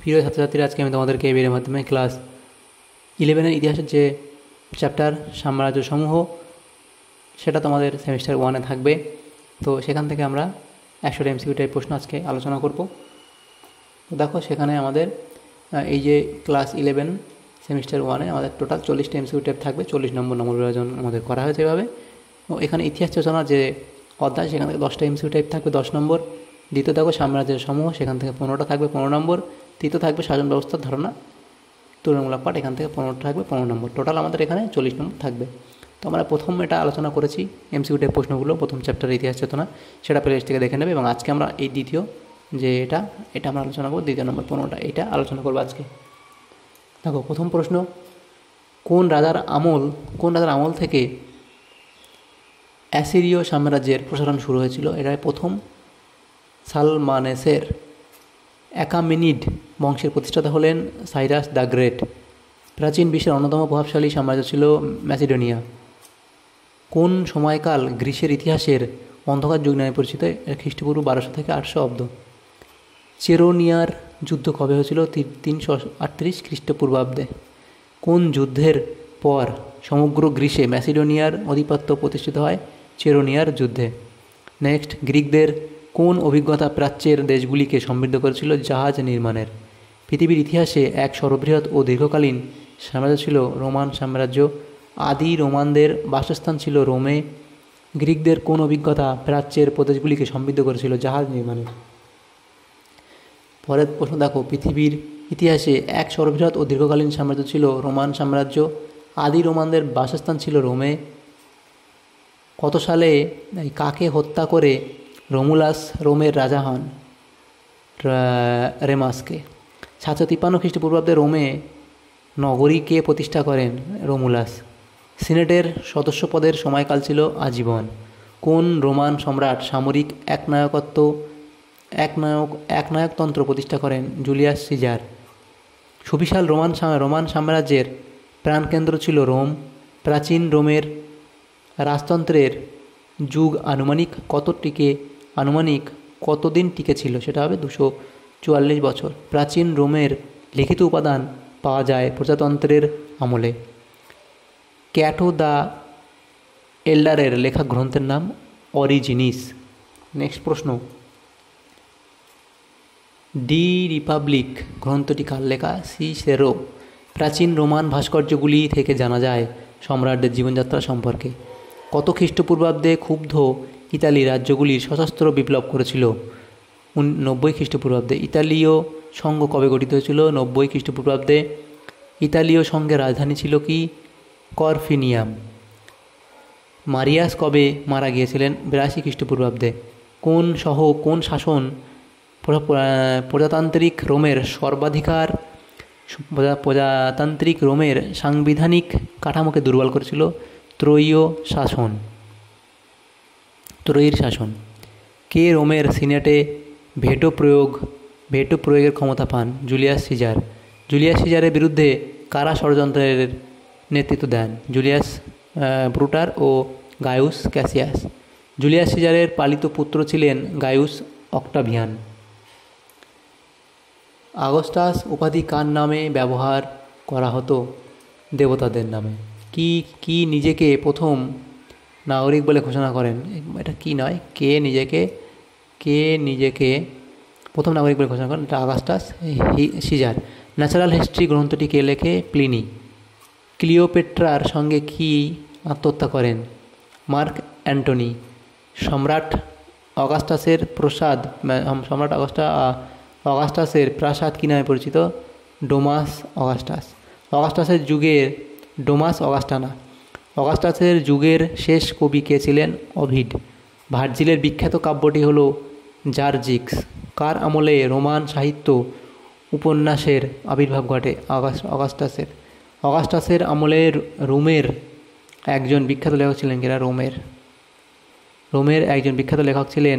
প্রিয় ছাত্রছাত্রীরা, আজকে আমি তোমাদেরকে এই ভিডিওর মাধ্যমে ক্লাস 11-এর ইতিহাসের যে চ্যাপ্টার সাম্রাজ্য সমূহ, সেটা তোমাদের সেমিস্টার 1-এ থাকবে। তো সেখান থেকে আমরা 100টা এমসিকিউ টাইপ প্রশ্ন আজকে আলোচনা করব। তো দেখো, সেখানে আমাদের এই যে ক্লাস 11 সেমিস্টার 1-এ আমাদের টোটাল 40টা এমসিকিউ টাইপ থাকবে। 40 নম্বর বিভাজন আমাদের করা হয়েছে এভাবে। ও এখানে ইতিহাস চর্চা যে অধ্যায়, সেখান থেকে 10টা এমসিকিউ টাইপ থাকবে 10 নম্বর। দ্বিতীয় দেখো সাম্রাজ্যের সমূহ, সেখান থেকে 15টা থাকবে 15 নম্বর। তৃতীয় থাকবে শাসন ব্যবস্থার ধারণা, তুলনামূলক পাঠ, এখান থেকে 15টা থাকবে 15 নম্বর। টোটাল আমাদের এখানে 40 নম্বর থাকবে। তো আমরা প্রথম এটা আলোচনা করেছি এমসিকিউ টাইপ প্রশ্নগুলো, প্রথম চ্যাপ্টারের ইতিহাস চেতনা, সেটা প্লেলিস্ট থেকে দেখে নেবে। এবং আজকে আমরা এই দ্বিতীয় যে এটা আমরা আলোচনা করবো, দ্বিতীয় নম্বর 15টা এটা আলোচনা করবো আজকে। দেখো, প্রথম প্রশ্ন, কোন রাজার আমল থেকে অ্যাসিরীয় সাম্রাজ্যের প্রসারণ শুরু হয়েছিল? এটা প্রথম সালমানেসের অ্যাকামেনিড বংশের প্রতিষ্ঠাতা হলেন সাইরাস দ্য গ্রেট। প্রাচীন বিশ্বের অন্যতম প্রভাবশালী সাম্রাজ্য ছিল ম্যাসিডোনিয়া। কোন সময়কাল গ্রিসের ইতিহাসের অন্ধকার যুগ নামে পরিচিত? খ্রিস্টপূর্ব 1200 থেকে 800 অব্দ। চেরোনিয়ার যুদ্ধ কবে হয়েছিল? 338 খ্রিস্টপূর্বাব্দে। কোন যুদ্ধের পর সমগ্র গ্রিসে ম্যাসিডোনিয়ার আধিপত্য প্রতিষ্ঠিত হয়? চেরোনিয়ার যুদ্ধে। নেক্সট, গ্রিকদের কোন অভিজ্ঞতা প্রাচ্যের দেশগুলিকে সমৃদ্ধ করেছিল? জাহাজ নির্মাণের। পৃথিবীর ইতিহাসে এক সর্ববৃহৎ ও দীর্ঘকালীন সাম্রাজ্য ছিল রোমান সাম্রাজ্য। আদি রোমানদের বাসস্থান ছিল রোমে। গ্রিকদের কোন অভিজ্ঞতা প্রাচ্যের প্রদেশগুলিকে সমৃদ্ধ করেছিল? জাহাজ নির্মাণের। পরের প্রশ্ন দেখো, পৃথিবীর ইতিহাসে এক সর্ববৃহৎ ও দীর্ঘকালীন সাম্রাজ্য ছিল রোমান সাম্রাজ্য। আদি রোমানদের বাসস্থান ছিল রোমে। কত সালে কাকে হত্যা করে রোমুলাস রোমের রাজা হন? রেমাসকে। 753 খ্রিস্টপূর্বাব্দে রোমে নগরী কে প্রতিষ্ঠা করেন? রোমুলাস। সিনেটের সদস্য পদের সময়কাল ছিল আজীবন। কোন রোমান সম্রাট সামরিক একনায়কতন্ত্র প্রতিষ্ঠা করেন? Julius caesar. সুবিশাল রোমান সাম্রাজ্যের প্রাণকেন্দ্র ছিল রোম। প্রাচীন রোমের রাজতন্ত্রের যুগ আনুমানিক কতদিন টিকে ছিল? সেটা হবে 244 বছর। প্রাচীন রোমের লিখিত উপাদান পাওয়া যায় প্রজাতন্ত্রের আমলে। ক্যাটো দ্য এল্ডারের লেখা গ্রন্থের নাম অরিজিনিস। নেক্সট প্রশ্ন, ডি রিপাবলিক গ্রন্থটি কার লেখা? সিসেরো। প্রাচীন রোমান ভাস্কর্যগুলি থেকে জানা যায় সম্রাটদের জীবনযাত্রা সম্পর্কে। কত খ্রিস্টপূর্বাব্দে ক্ষুব্ধ ইতালি রাজ্যগুলির সশস্ত্র বিপ্লব করেছিল? 90 খ্রিস্টপূর্বাব্দে। ইতালীয় সংঘ কবে গঠিত হয়েছিল? 90 খ্রিস্টপূর্বাব্দে। ইতালীয় সংঘের রাজধানী ছিল কি? করফিনিয়াম। মারিয়াস কবে মারা গিয়েছিলেন? 82 খ্রিস্টপূর্বাব্দে। কোন শাসন প্রজাতান্ত্রিক রোমের সাংবিধানিক কাঠামোকে দুর্বল করেছিল? ত্রয়ীর শাসন। কে রোমের সিনেটে ভেটো প্রয়োগের ক্ষমতা পান? Julius caesar. জুলিয়াস সিজারের বিরুদ্ধে কারা ষড়যন্ত্রের নেতৃত্ব দেন? জুলিয়াস ব্রুটার ও গায়ুস ক্যাসিয়াস। জুলিয়াস সিজারের পালিত পুত্র ছিলেন গায়ুস অক্টাভিয়ান। আগস্টাস উপাধি কার নামে ব্যবহার করা হতো? দেবতাদের নামে। কি নিজেকে প্রথম নাগরিক বলে ঘোষণা করেন? এটা কি নয়, কে নিজেকে প্রথম নাগরিক বলে ঘোষণা করেন? এটা আগস্টাস সিজার। ন্যাচারাল হিস্ট্রি গ্রন্থটি কে লেখে? প্লিনি। ক্লিওপেট্রার সঙ্গে কি আত্মহত্যা করেন? Mark Antony. সম্রাট অগাস্টাসের প্রাসাদ কী নামে পরিচিত? ডোমাস অগাস্টাস। অগাস্টাসের যুগের শেষ কবি কে ছিলেন? ওভিড। ভার্জিলের বিখ্যাত কাব্যটি হল জার্জিক্স। কার আমলে রোমান সাহিত্য উপন্যাসের আবির্ভাব ঘটে? অগাস্টাসের আমলে রোমের একজন বিখ্যাত লেখক ছিলেন কিনা? রোমের একজন বিখ্যাত লেখক ছিলেন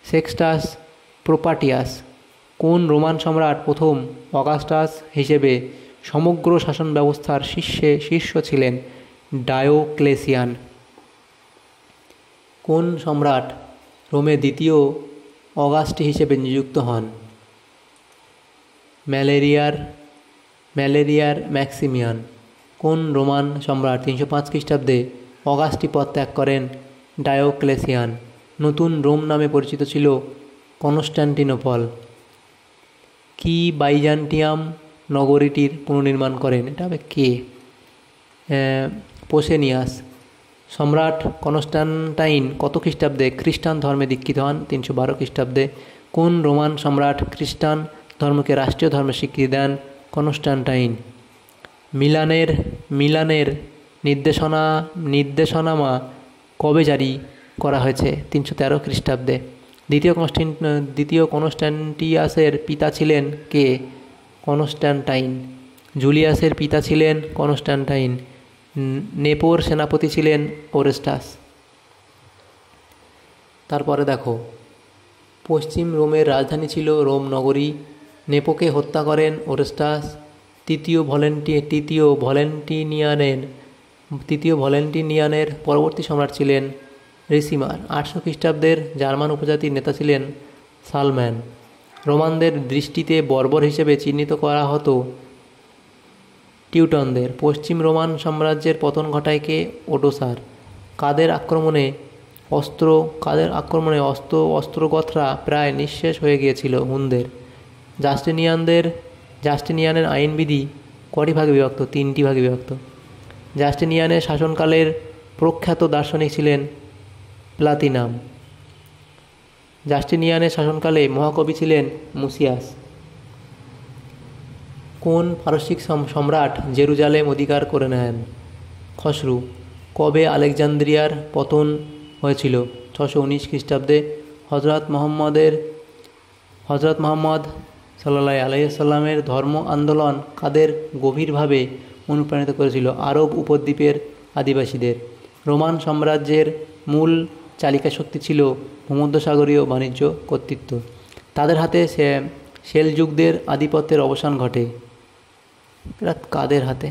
সেক্সটাস প্রোপাটিয়াস। কোন রোমান সম্রাট প্রথম অগাস্টাস হিসেবে সমগ্র শাসন ব্যবস্থার শীর্ষ ছিলেন? ডায়োক্লেসিয়ান। কোন সম্রাট রোমে দ্বিতীয় অগাস্টি হিসেবে নিযুক্ত হন? ম্যালেরিয়ার ম্যাক্সিমিয়ান। কোন রোমান সম্রাট 305 খ্রিস্টাব্দে অগাস্টি পদ ত্যাগ করেন? ডায়োক্লেসিয়ান। নতুন রোম নামে পরিচিত ছিল কনস্ট্যান্টিনোপল। কি বাইজান্টিয়াম নগরীটির পুনর্নির্মাণ করেন? এটা হবে কে? পোসেনিয়াস। সম্রাট কনস্ট্যান্টাইন কত খ্রিস্টাব্দে খ্রিস্টান ধর্মে দীক্ষিত হন? 312 খ্রিস্টাব্দে। কোন রোমান সম্রাট খ্রিস্টান ধর্মকে রাষ্ট্রীয় ধর্মের স্বীকৃতি দেন? কনস্ট্যান্টাইন। মিলানের নির্দেশনামা কবে জারি করা হয়েছে? 313 খ্রিস্টাব্দে। দ্বিতীয় কনস্ট্যান্টিয়াসের পিতা ছিলেন কে? কনস্ট্যান্টাইন। জুলিয়াসের পিতা ছিলেন কনস্ট্যান্টাইন। নেপোর সেনাপতি ছিলেন ওরেস্টাস। তারপরে দেখো, পশ্চিম রোমের রাজধানী ছিল রোম নগরী। নেপোকে হত্যা করেন ওরেস্টাস। তৃতীয় ভলেন্টিনিয়ানের পরবর্তী সম্রাট ছিলেন রিসিমার। 800 খ্রিস্টাব্দের জার্মান উপজাতির নেতা ছিলেন সালম্যান। রোমানদের দৃষ্টিতে বর্বর হিসেবে চিহ্নিত করা হতো টিউটনদের। পশ্চিম রোমান সাম্রাজ্যের পতন ঘটায় কে? ওডোসার। কাদের আক্রমণে অস্ত্রোগতরা প্রায় নিঃশেষ হয়ে গিয়েছিল? হুনদের। জাস্টিনিয়ানের আইনবিধি কটি ভাগে বিভক্ত? 3টি ভাগে বিভক্ত। জাস্টিনিয়ানের শাসনকালের প্রখ্যাত দার্শনিক ছিলেন প্লাতিনাম। জাস্টিনিয়ানের শাসনকালে মহাকবি ছিলেন মুসিয়াস। কোন পারস্যিক সম্রাট জেরুজালেম অধিকার করে নেন? খসরু। কবে আলেকজান্দ্রিয়ার পতন হয়েছিল? 619 খ্রিস্টাব্দে। হজরত মোহাম্মদ সাল্লাল্লাহু আলাইহি সাল্লামের ধর্ম আন্দোলন কাদের গভীরভাবে অনুপ্রাণিত করেছিল? আরব উপদ্বীপের আদিবাসীদের। রোমান সাম্রাজ্যের মূল চালিকা শক্তি ছিল ভূমধ্যসাগরীয় বাণিজ্য কর্তৃত্ব। তাদের হাতে সেলজুকদের আধিপত্যের অবসান ঘটে। এরা কাদের হাতে?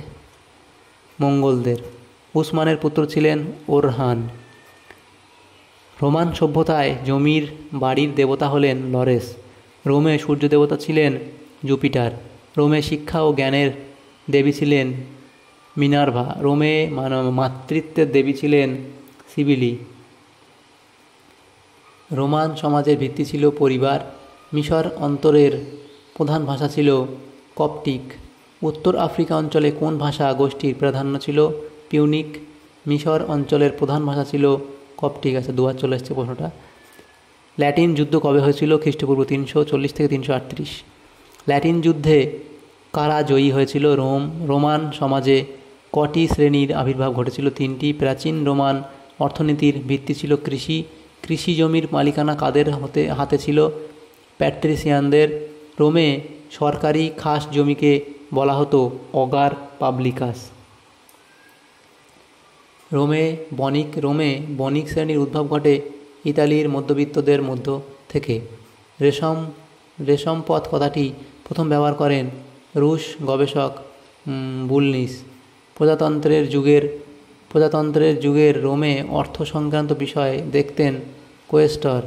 মঙ্গলদের। উসমানের পুত্র ছিলেন ওরহান। রোমান সভ্যতায় জমির বাড়ির দেবতা হলেন লরেস। রোমে সূর্য দেবতা ছিলেন জুপিটার। রোমে শিক্ষা ও জ্ঞানের দেবী ছিলেন মিনার্ভা। রোমে মাতৃত্বের দেবী ছিলেন সিবিলি। রোমান সমাজের ভিত্তি ছিল পরিবার। মিশর অঞ্চলের প্রধান ভাষা ছিল কপটিক। উত্তর আফ্রিকা অঞ্চলে কোন ভাষা গোষ্ঠীর প্রাধান্য ছিল? পিউনিক। মিশর অঞ্চলের প্রধান ভাষা ছিল কপটিক। আছে, দুবার চলে এসছে প্রশ্নটা। ল্যাটিন যুদ্ধ কবে হয়েছিল? খ্রিস্টপূর্ব 340 থেকে 338। ল্যাটিন যুদ্ধে কারা জয়ী হয়েছিল? রোমান সমাজে কটি শ্রেণীর আবির্ভাব ঘটেছিল? 3টি। প্রাচীন রোমান অর্থনীতির ভিত্তি ছিল কৃষি। কৃষি জমির মালিকানা কাদের হাতে ছিল? প্যাট্রিসিয়ানদের। রোমে সরকারি খাস জমিকে বলা হতো অগার পাবলিকাস। রোমে বণিক শ্রেণীর উদ্ভব ঘটে ইতালির মধ্যবিত্তদের মধ্য থেকে। রেশমপথ কথাটি প্রথম ব্যবহার করেন রুশ গবেষক বুলনিস। প্রজাতন্ত্রের যুগের রোমে অর্থ সংক্রান্ত বিষয় দেখতেন কোয়েস্টর।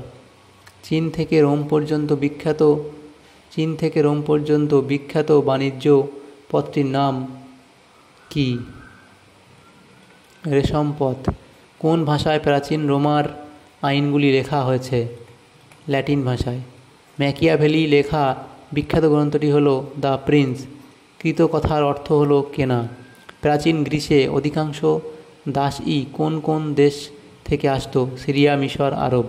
চীন থেকে রোম পর্যন্ত বিখ্যাত বাণিজ্য পথটির নাম কি? রেশমপথ। কোন ভাষায় প্রাচীন রোমার আইনগুলি লেখা হয়েছে? ল্যাটিন ভাষায়। ম্যাকিয়াভেলি লেখা বিখ্যাত গ্রন্থটি হল দ্য প্রিন্স। কৃতকথার অর্থ হল কেনা। প্রাচীন গ্রীসে অধিকাংশ দাসই কোন দেশ থেকে আসত? সিরিয়া, মিশর, আরব।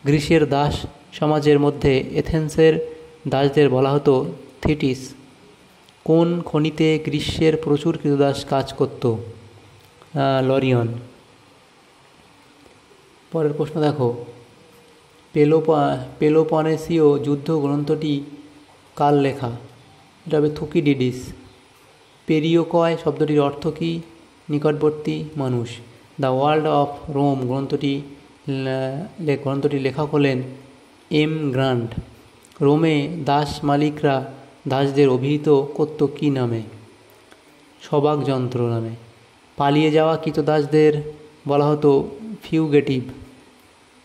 গ্রীসের দাস সমাজের মধ্যে এথেন্সের দাসদের বলা হতো থিটিস। কোন খনিতে গ্রীষ্মের প্রচুর কৃতদাস কাজ করত? লরিয়ন। পরের প্রশ্ন দেখো, পেলোপনেসীয় যুদ্ধ গ্রন্থটি কার লেখা? এটা হবে থুকিডিডিস। পেরিওকয় শব্দটির অর্থ কী? নিকটবর্তী মানুষ। দ্য ওয়ার্ল্ড অফ রোম গ্রন্থটির লেখক হলেন এম গ্রান্ট। রোমে দাস মালিকরা দাসদের অভিহিত করত কী নামে? সবাক যন্ত্র নামে। পালিয়ে যাওয়া কৃতদাসদের বলা হতো ফিউগেটিভ।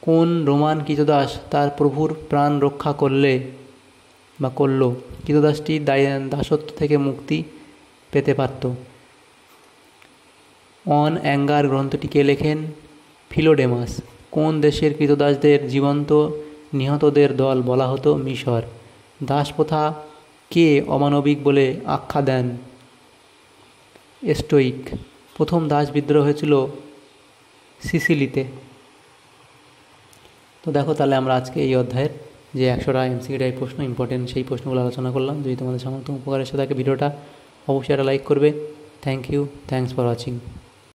কোন রোমান কৃতদাস তার প্রভুর প্রাণ রক্ষা করলে বা করলো, কৃতদাসটি দাসত্ব থেকে মুক্তি পেতে পারত। অন অ্যাঙ্গার গ্রন্থটি কে লেখেন? ফিলোডেমাস। কোন দেশের কৃতদাসদের জীবন্ত নিহতদের দল বলা হতো? মিশর। দাসপ্রথা কে অমানবিক বলে আখ্যা দেন? স্টোইক। প্রথম দাস বিদ্রোহ হয়েছিল সিসিলিতে। তো দেখো, তাহলে আমরা আজকে এই অধ্যায়ের যে 100টা এমসিকিউ টাইপ প্রশ্ন ইম্পর্টেন্ট, সেই প্রশ্নগুলো আলোচনা করলাম। যদি তোমাদের সামর্থ্য উপকারের সাথে থাকে ভিডিওটা অবশ্যই একটা লাইক করবে। Thank you, thanks for watching.